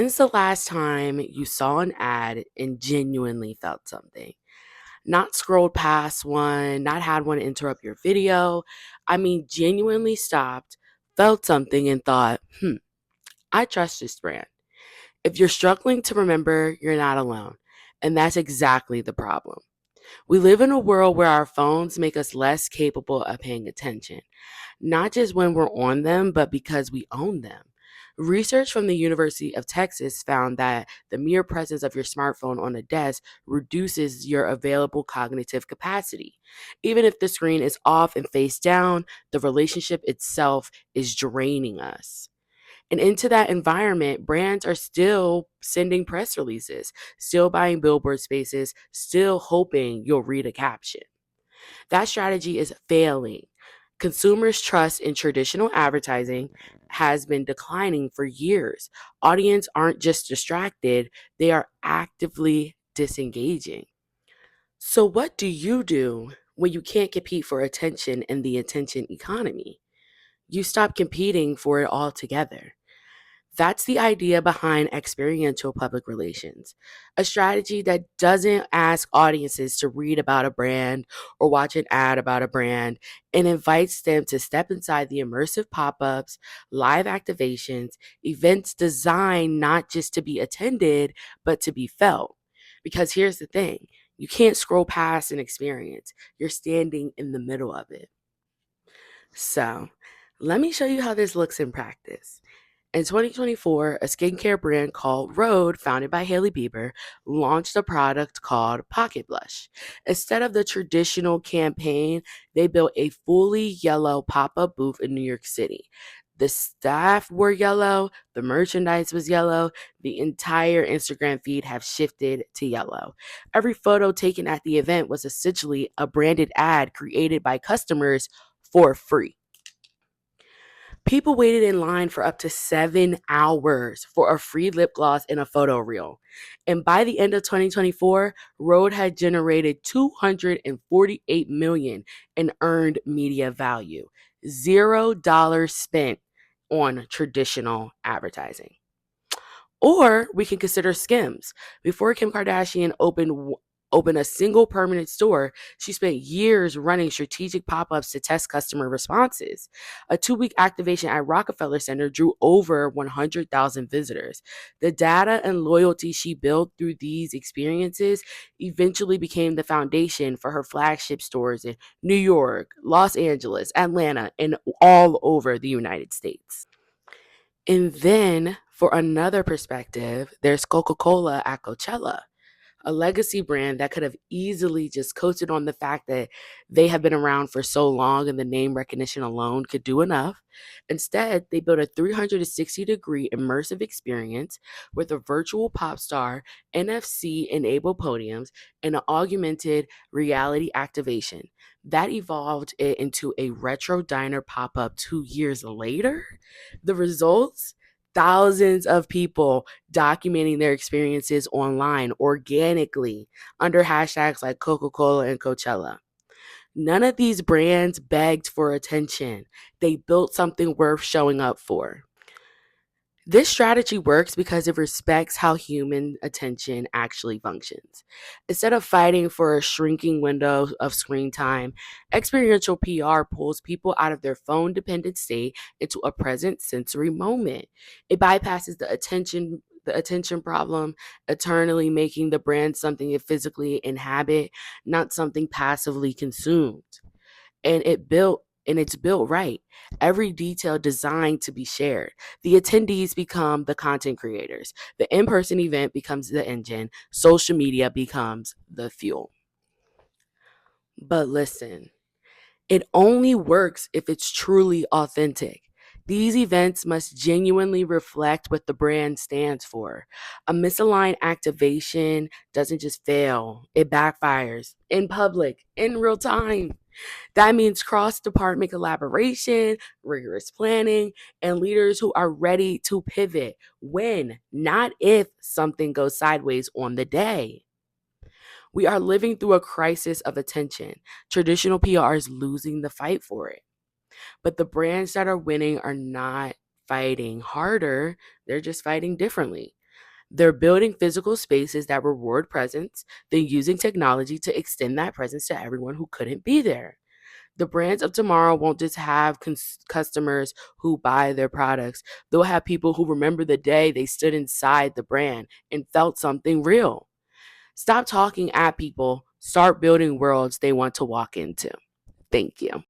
When's the last time you saw an ad and genuinely felt something? Not scrolled past one, not had one interrupt your video. I mean, genuinely stopped, felt something, and thought, I trust this brand. If you're struggling to remember, you're not alone. And that's exactly the problem. We live in a world where our phones make us less capable of paying attention, not just when we're on them, but because we own them. Research from the University of Texas found that the mere presence of your smartphone on a desk reduces your available cognitive capacity. Even if the screen is off and face down, the relationship itself is draining us. And into that environment, brands are still sending press releases, still buying billboard spaces, still hoping you'll read a caption. That strategy is failing. Consumers' trust in traditional advertising has been declining for years. Audience aren't just distracted, they are actively disengaging. So, what do you do when you can't compete for attention in the attention economy? You stop competing for it altogether. That's the idea behind experiential public relations, a strategy that doesn't ask audiences to read about a brand or watch an ad about a brand and invites them to step inside the immersive pop ups, live activations, events designed not just to be attended, but to be felt. Because here's the thing, you can't scroll past an experience, you're standing in the middle of it. So, let me show you how this looks in practice. In 2024, a skincare brand called Rhode, founded by Hailey Bieber, launched a product called Pocket Blush. Instead of the traditional campaign, they built a fully yellow pop up booth in New York City. The staff were yellow, the merchandise was yellow, the entire Instagram feed have shifted to yellow. Every photo taken at the event was essentially a branded ad created by customers for free. People waited in line for up to 7 hours for a free lip gloss and a photo reel. And by the end of 2024, Rode had generated 248 million in earned media value. $0 spent on traditional advertising. Or we can consider Skims. Before Kim Kardashian opened a single permanent store, she spent years running strategic pop-ups to test customer responses. A 2-week activation at Rockefeller Center drew over 100,000 visitors. The data and loyalty she built through these experiences eventually became the foundation for her flagship stores in New York, Los Angeles, Atlanta, and all over the United States. And then, for another perspective, there's Coca Cola at Coachella, a legacy brand that could have easily just coasted on the fact that they have been around for so long and the name recognition alone could do enough. Instead, they built a 360-degree immersive experience with a virtual pop star, NFC enabled podiums, and an augmented reality activation. That evolved it into a retro diner pop up 2 years later. The results? Thousands of people documenting their experiences online organically under hashtags like Coca Cola and Coachella. None of these brands begged for attention. They built something worth showing up for. This strategy works because it respects how human attention actually functions. Instead of fighting for a shrinking window of screen time, experiential PR pulls people out of their phone dependent state into a present sensory moment. It bypasses the attention problem, eternally making the brand something you physically inhabit, not something passively consumed. And it's built right. Every detail designed to be shared. The attendees become the content creators. The in-person event becomes the engine. Social media becomes the fuel. But listen, it only works if it's truly authentic. These events must genuinely reflect what the brand stands for. A misaligned activation doesn't just fail, it backfires in public, in real time. That means cross department collaboration, rigorous planning, and leaders who are ready to pivot when, not if, something goes sideways on the day. We are living through a crisis of attention. Traditional PR is losing the fight for it. But the brands that are winning are not fighting harder, they're just fighting differently. They're building physical spaces that reward presence, then using technology to extend that presence to everyone who couldn't be there. The brands of tomorrow won't just have customers who buy their products. They'll have people who remember the day they stood inside the brand and felt something real. Stop talking at people, start building worlds they want to walk into. Thank you.